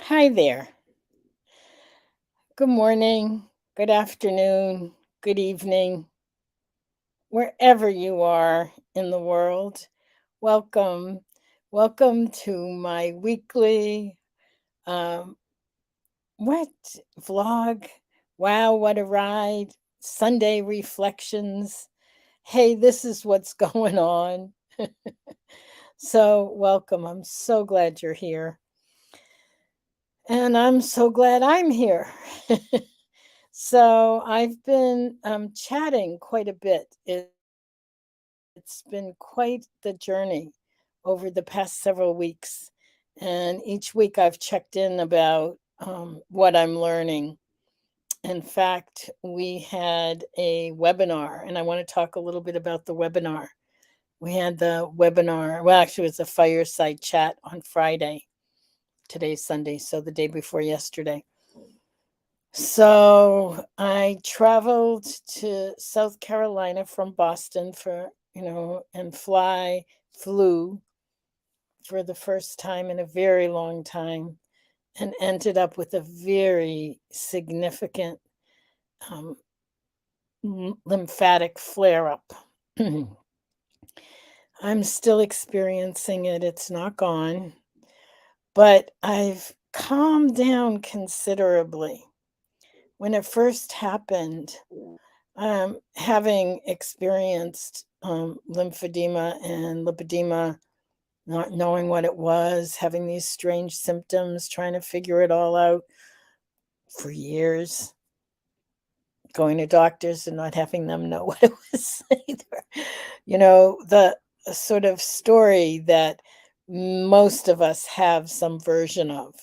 Hi there. Good morning, good afternoon, good evening, wherever you are in the world. Welcome. Welcome to my weekly um what vlog. Wow, what a ride. Sunday reflections. Hey, this is what's going on. So, welcome. I'm so glad you're here. And I'm so glad I'm here. So I've been chatting quite a bit. It's been quite the journey over the past several weeks. And each week I've checked in about what I'm learning. In fact, we had a webinar, and I want to talk a little bit about the webinar. We had the webinar, well, actually, it was a fireside chat on Friday. Today's Sunday, so the day before yesterday. So I traveled to South Carolina from Boston and flew for the first time in a very long time and ended up with a very significant um, lymphatic flare up. I'm still experiencing it, it's not gone, but I've calmed down considerably. When it first happened, having experienced lymphedema and lipedema, not knowing what it was, having these strange symptoms, trying to figure it all out for years, going to doctors and not having them know what it was either. The sort of story that most of us have some version of.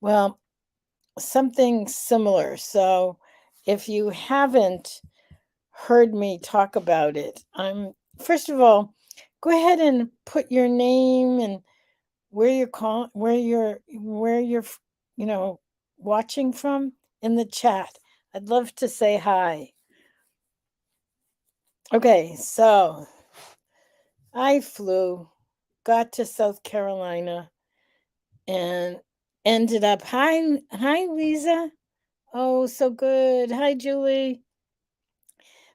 Well, something similar. So, if you haven't heard me talk about it, first of all, go ahead and put your name and where you're you know watching from in the chat. I'd love to say hi. Okay, so I flew, got to South Carolina, and ended up. Hi, Lisa. Oh, so good. Hi, Julie.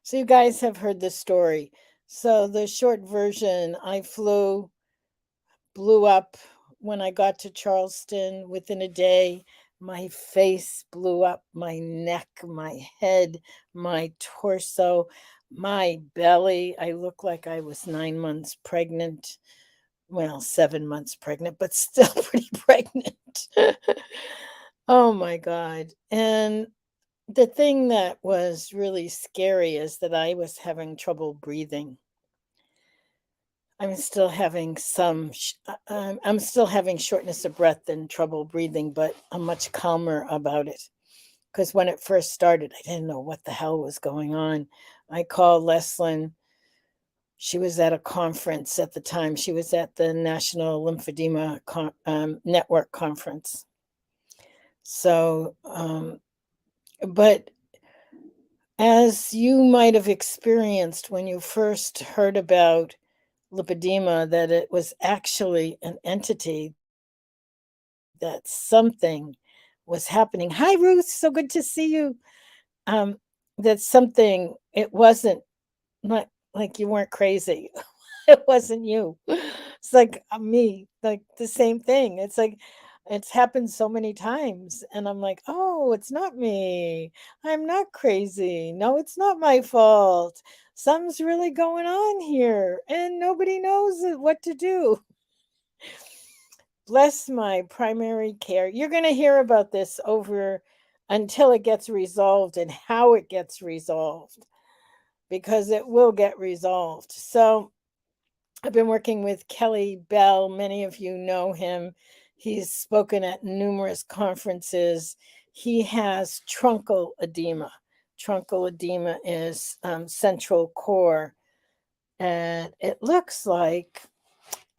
So you guys have heard the story. So the short version, I blew up when I got to Charleston within a day. My face blew up, my neck, my head, my torso, my belly. I looked like I was 9 months pregnant. Well, 7 months pregnant, but still pretty pregnant. Oh my God. And the thing that was really scary is that I was having trouble breathing. I'm still having shortness of breath and trouble breathing, but I'm much calmer about it. Because when it first started, I didn't know what the hell was going on. I called Leslyn. She was at a conference at the time. She was at the National Lymphedema Network conference. So, but as you might have experienced when you first heard about lipedema, that it was actually an entity, that something was happening. Hi, Ruth. So good to see you. Um, that something, it wasn't like you weren't crazy. It wasn't you. It's like me, like the same thing. It's like it's happened so many times. And I'm like, oh, it's not me. I'm not crazy. No, it's not my fault. Something's really going on here, and nobody knows what to do. Bless my primary care. You're going to hear about this over until it gets resolved and how it gets resolved, because it will get resolved. So, I've been working with Kelly Bell. Many of you know him. He's spoken at numerous conferences. He has truncal edema. Truncal edema is central core. And it looks like,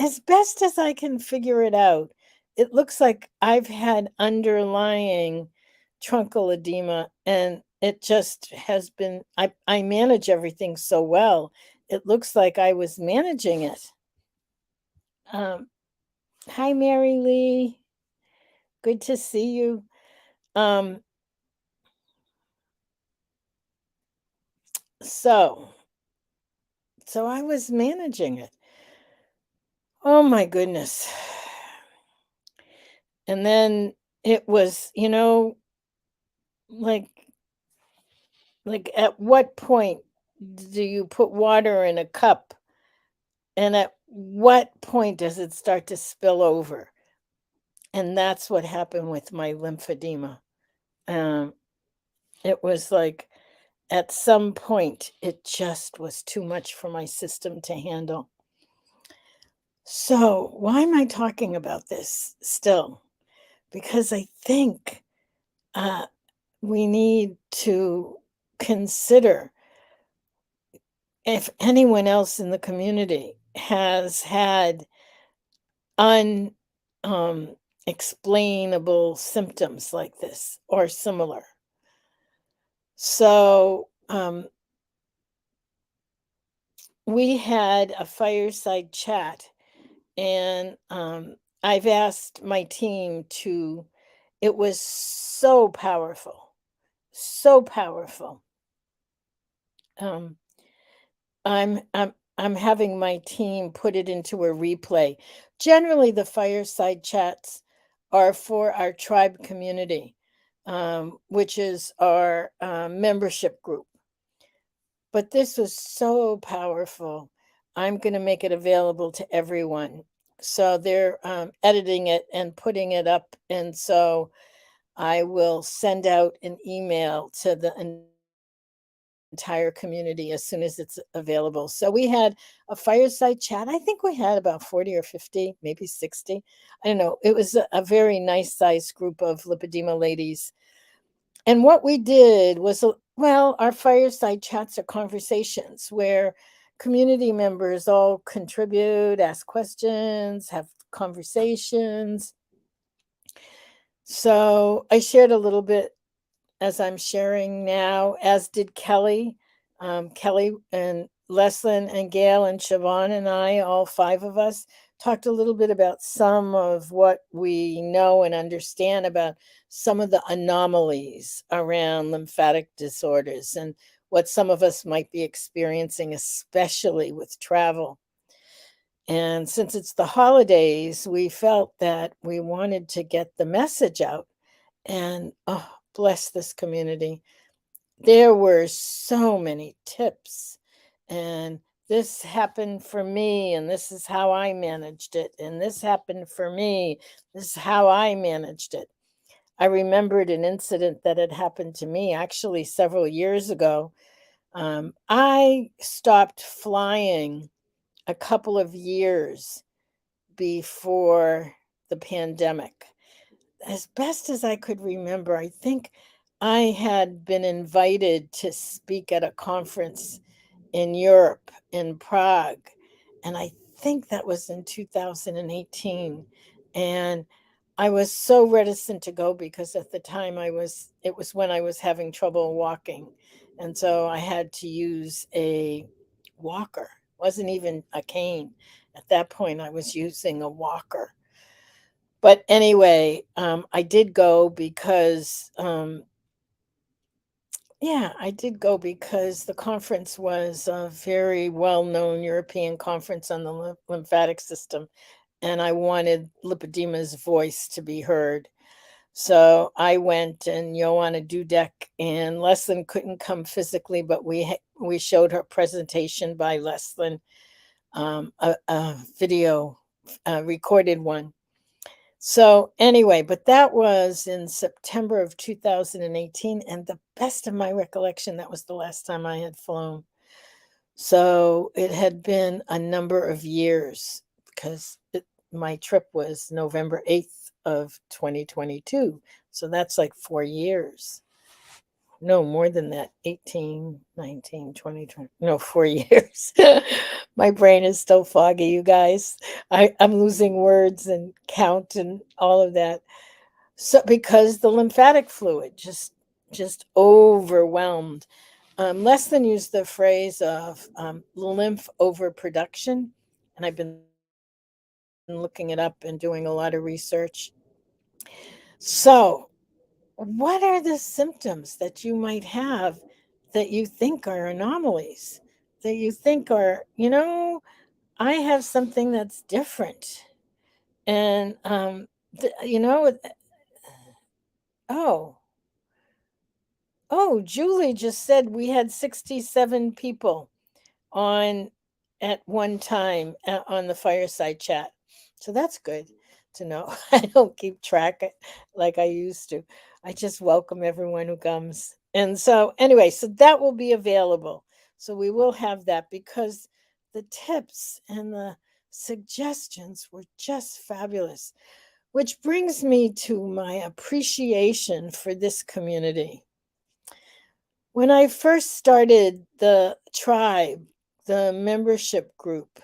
as best as I can figure it out, it looks like I've had underlying truncal edema, and it just has been, I manage everything so well. It looks like I was managing it. Um, Hi, Mary Lee. Good to see you. Um, so, so I was managing it. Oh my goodness. And then it was, like at what point do you put water in a cup and at what point does it start to spill over? And that's what happened with my lymphedema. Um, it was like at some point it just was too much for my system to handle. So, why am I talking about this still? Because I think uh, we need to consider if anyone else in the community has had un explainable symptoms like this or similar. So, we had a fireside chat, and I've asked my team to, it was so powerful, so powerful. Um, I'm having my team put it into a replay. Generally, the fireside chats are for our tribe community, which is our membership group. But this was so powerful. I'm going to make it available to everyone. So they're editing it and putting it up, and so I will send out an email to the entire community as soon as it's available. So we had a fireside chat. I think we had about 40 or 50, maybe 60. I don't know. It was a very nice sized group of lipedema ladies. And what we did was, well, our fireside chats are conversations where community members all contribute, ask questions, have conversations. So I shared a little bit as I'm sharing now, as did Kelly. Kelly and Leslin and Gail and Siobhan and I, all five of us, talked a little bit about some of what we know and understand about some of the anomalies around lymphatic disorders and what some of us might be experiencing, especially with travel. And since it's the holidays, we felt that we wanted to get the message out and, oh, bless this community. There were so many tips, and this happened for me, and this is how I managed it, and this happened for me. This is how I managed it. I remembered an incident that had happened to me actually several years ago. I stopped flying a couple of years before the pandemic. As best as I could remember, I think I had been invited to speak at a conference in Europe, in Prague, and I think that was in 2018. And I was so reticent to go because at the time it was when I was having trouble walking. And so I had to use a walker. It wasn't even a cane. At that point, I was using a walker. But anyway, I did go because, yeah, I did go because the conference was a very well-known European conference on the lymphatic system, and I wanted lipedema's voice to be heard. So I went, and Joanna Dudek and Leslin couldn't come physically, but we showed her presentation by Leslin, a video, recorded one. So anyway, but that was in September of 2018, and the best of my recollection, that was the last time I had flown. So it had been a number of years because my trip was November 8th of 2022. So that's like 4 years. No, more than that. 18, 19, 20, 20. No, 4 years. My brain is still foggy, you guys. I'm losing words and count and all of that. So because the lymphatic fluid just overwhelmed. Leslie used the phrase of lymph overproduction, and I've been looking it up and doing a lot of research. So, what are the symptoms that you might have that you think are anomalies? That you think are, I have something that's different. And, oh, Julie just said we had 67 people on at one time on the fireside chat. So that's good to know. I don't keep track like I used to. I just welcome everyone who comes. And so, anyway, so that will be available. So we will have that because the tips and the suggestions were just fabulous, which brings me to my appreciation for this community. When I first started the tribe, the membership group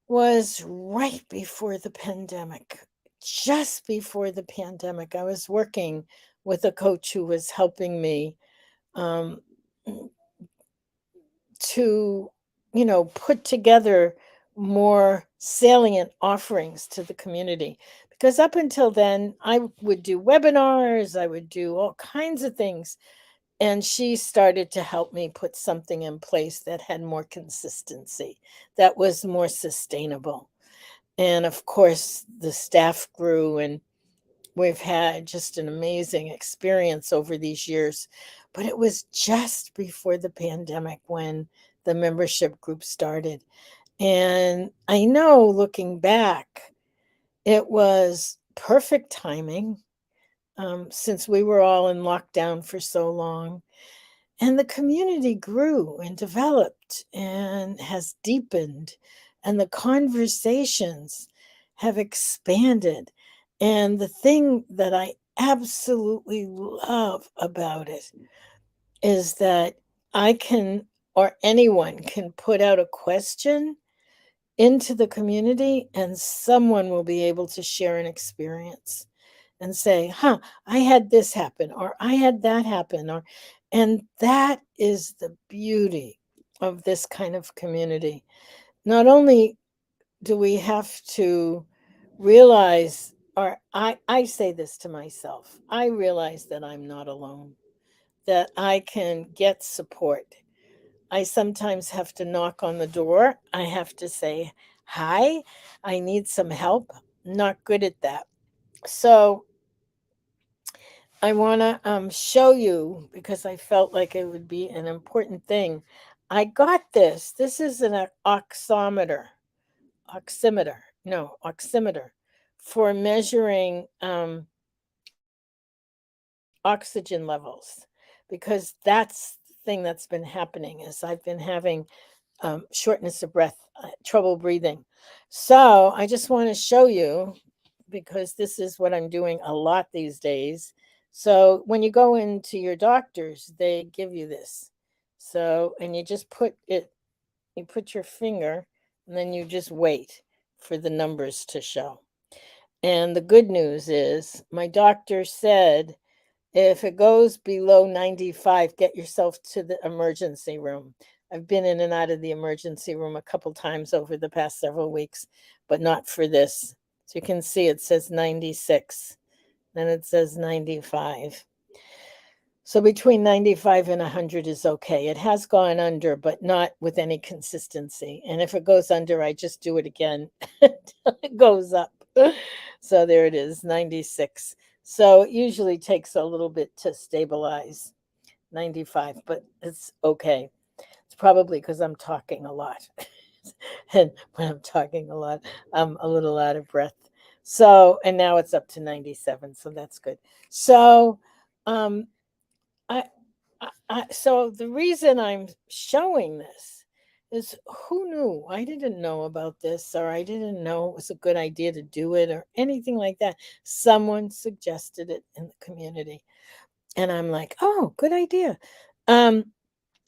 was right before the pandemic. Just before the pandemic, I was working with a coach who was helping me um, to, put together more salient offerings to the community. Because up until then, I would do webinars, I would do all kinds of things. And she started to help me put something in place that had more consistency, that was more sustainable. And of course, the staff grew, and we've had just an amazing experience over these years. But it was just before the pandemic when the membership group started. And I know looking back, it was perfect timing since we were all in lockdown for so long. And the community grew and developed and has deepened, and the conversations have expanded. And the thing that I absolutely love about it is that I can, or anyone can, put out a question into the community, and someone will be able to share an experience and say, huh, I had this happen, or I had that happen, and that is the beauty of this kind of community. Not only do we have to realize, or I say this to myself, I realize that I'm not alone, that I can get support. I sometimes have to knock on the door. I have to say, hi, I need some help. Not good at that. So I want to show you because I felt like it would be an important thing. I got this. This is an oximeter for measuring oxygen levels, because that's the thing that's been happening is I've been having shortness of breath, trouble breathing. So I just want to show you, because this is what I'm doing a lot these days. So when you go into your doctors, they give you this. So, and you just you put your finger, and then you just wait for the numbers to show. And the good news is, my doctor said, if it goes below 95, get yourself to the emergency room. I've been in and out of the emergency room a couple times over the past several weeks, but not for this. So you can see it says 96, then it says 95. So between 95 and 100 is okay. It has gone under, but not with any consistency. And if it goes under, I just do it again until it goes up. So there it is, 96. So it usually takes a little bit to stabilize 95, but it's okay. It's probably because I'm talking a lot. And when I'm talking a lot, I'm a little out of breath. So, and now it's up to 97. So that's good. So, um, I, so the reason I'm showing this is, who knew? I didn't know about this, or I didn't know it was a good idea to do it, or anything like that. Someone suggested it in the community, and I'm like, oh, good idea. Um,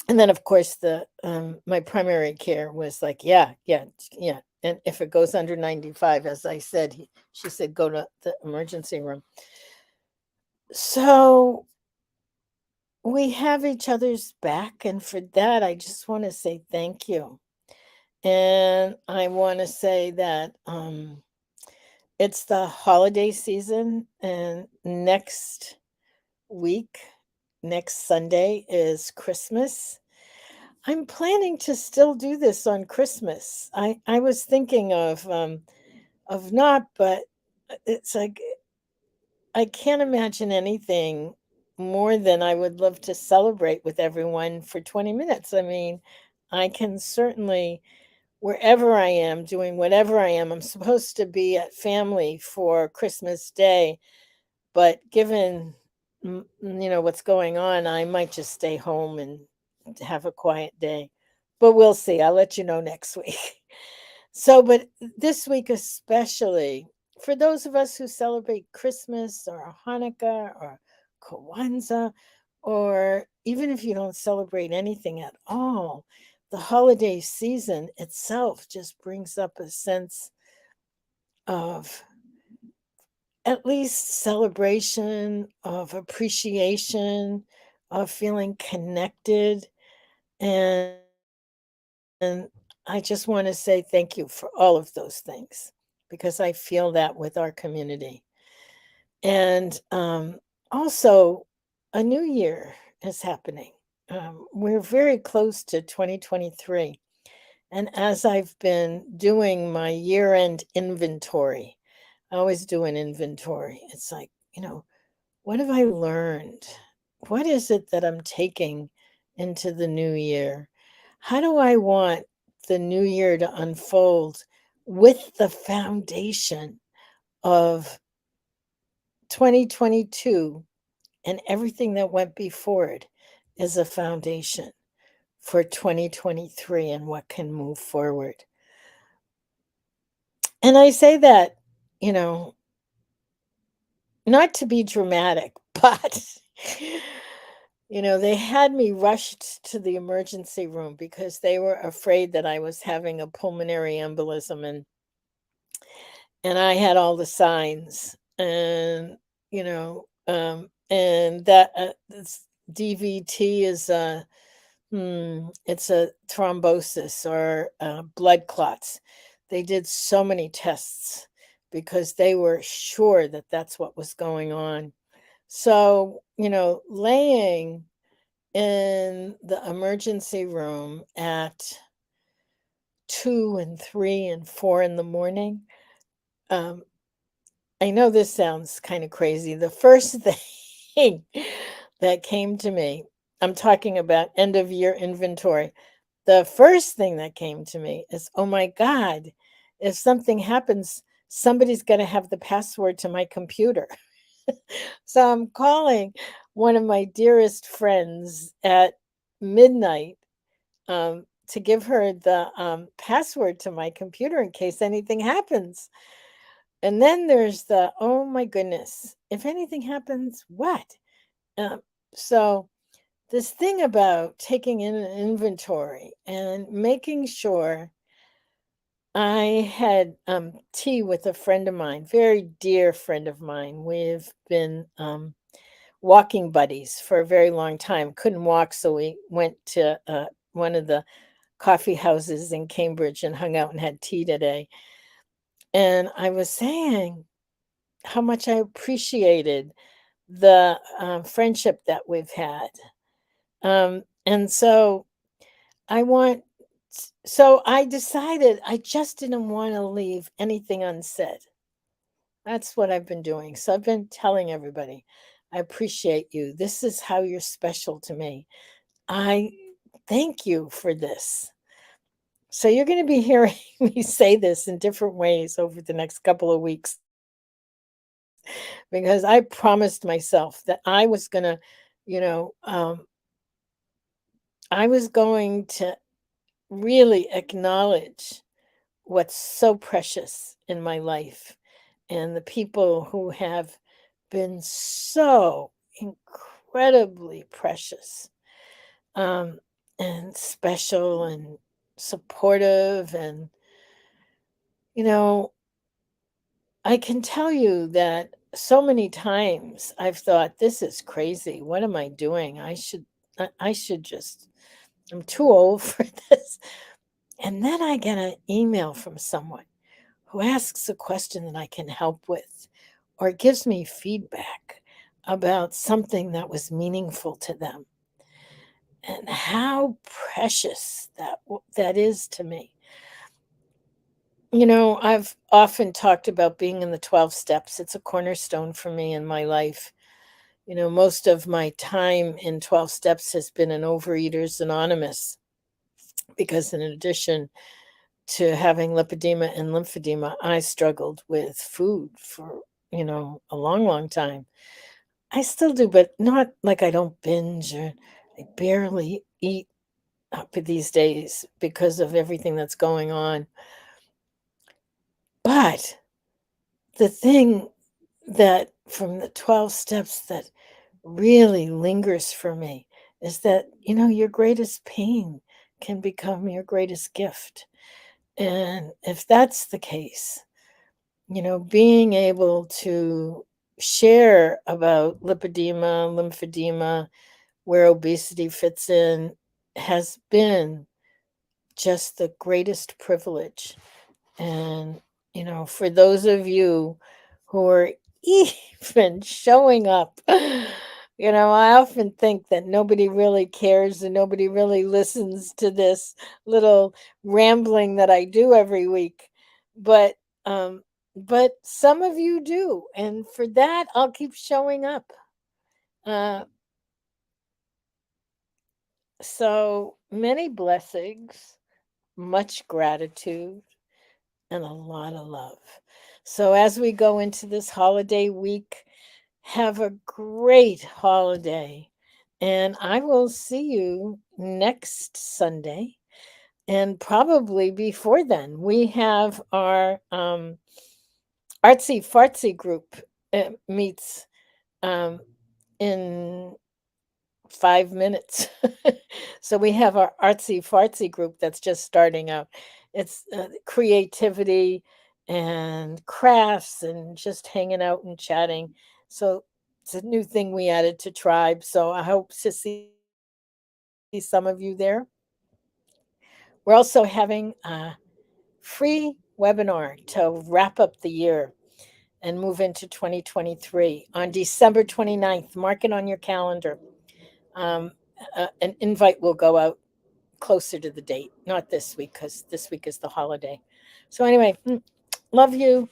and then of course the my primary care was like, yeah, yeah, yeah. And if it goes under 95, as I said, she said, go to the emergency room. So we have each other's back, and for that I just want to say thank you. And I want to say that it's the holiday season, and week, next Sunday is Christmas. I'm planning to still do this on Christmas. I was thinking of not, but it's like I can't imagine anything more than I would love to celebrate with everyone for 20 minutes. I mean, I can certainly, wherever I am, doing whatever I am, I'm supposed to be at family for Christmas Day, but given what's going on, I might just stay home and have a quiet day. But we'll see. I'll let you know next week. So, but this week especially, for those of us who celebrate Christmas or Hanukkah or Kwanzaa, or even if you don't celebrate anything at all, the holiday season itself just brings up a sense of at least celebration, of appreciation, of feeling connected. And And I just want to say thank you for all of those things because I feel that with our community. And also, a new year is happening. We're very close to 2023. And as I've been doing my year end inventory, I always do an inventory. It's like, what have I learned? What is it that I'm taking into the new year? How do I want the new year to unfold with the foundation of 2022 and everything that went before it is a foundation for 2023 and what can move forward? And I say that, you know, not to be dramatic, but they had me rushed to the emergency room because they were afraid that I was having a pulmonary embolism, and I had all the signs, and and that this DVT is it's a thrombosis or blood clots. They did so many tests because they were sure that that's what was going on. So, laying in the emergency room at 2 and 3 and 4 in the morning, um, I know this sounds kind of crazy. The first thing that came to me, I'm talking about end of year inventory. The first thing that came to me is, oh my God, if something happens, somebody's going to have the password to my computer. So I'm calling one of my dearest friends at midnight to give her the password to my computer in case anything happens. And then there's the, oh my goodness, if anything happens, what? Um, so this thing about taking in an inventory and making sure. I had tea with a friend of mine, very dear friend of mine. We've been walking buddies for a very long time. Couldn't walk, so we went to one of the coffee houses in Cambridge and hung out and had tea today. And I was saying how much I appreciated the friendship that we've had. And so I want, so I decided I just didn't want to leave anything unsaid. That's what I've been doing. So I've been telling everybody, I appreciate you. This is how you're special to me. I thank you for this. So you're going to be hearing me say this in different ways over the next couple of weeks because I promised myself that I was going to, you know, um, I was going to really acknowledge what's so precious in my life and the people who have been so incredibly precious um, and special and supportive. And, you know, I can tell you that so many times I've thought, this is crazy. What am I doing? I should just, I'm too old for this. And then I get an email from someone who asks a question that I can help with or gives me feedback about something that was meaningful to them, and how precious that is to me. I've often talked about being in the 12 steps. It's a cornerstone for me in my life. Most of my time in 12 steps has been in Overeaters Anonymous because, in addition to having lipedema and lymphedema, I struggled with food for, a long, long time. I still do, but not like I don't binge, or I barely eat up these days because of everything that's going on. But the thing that from the 12 steps that really lingers for me is that, your greatest pain can become your greatest gift. And if that's the case, being able to share about lipedema, lymphedema, where obesity fits in, has been just the greatest privilege. And, for those of you who are even showing up, I often think that nobody really cares and nobody really listens to this little rambling that I do every week. But, um, but some of you do. And for that, I'll keep showing up. Uh, so many blessings, much gratitude, and a lot of love. So as we go into this holiday week, have a great holiday. And I will see you next Sunday. And probably before then, we have our artsy fartsy group meets um, in 5 minutes. So we have our artsy fartsy group that's just starting out. It's creativity and crafts and just hanging out and chatting. So it's a new thing we added to Tribe. So I hope to see some of you there. We're also having a free webinar to wrap up the year and move into 2023 on December 29th. Mark it on your calendar. Um, an invite will go out closer to the date, not this week, because this week is the holiday. So, anyway, love you.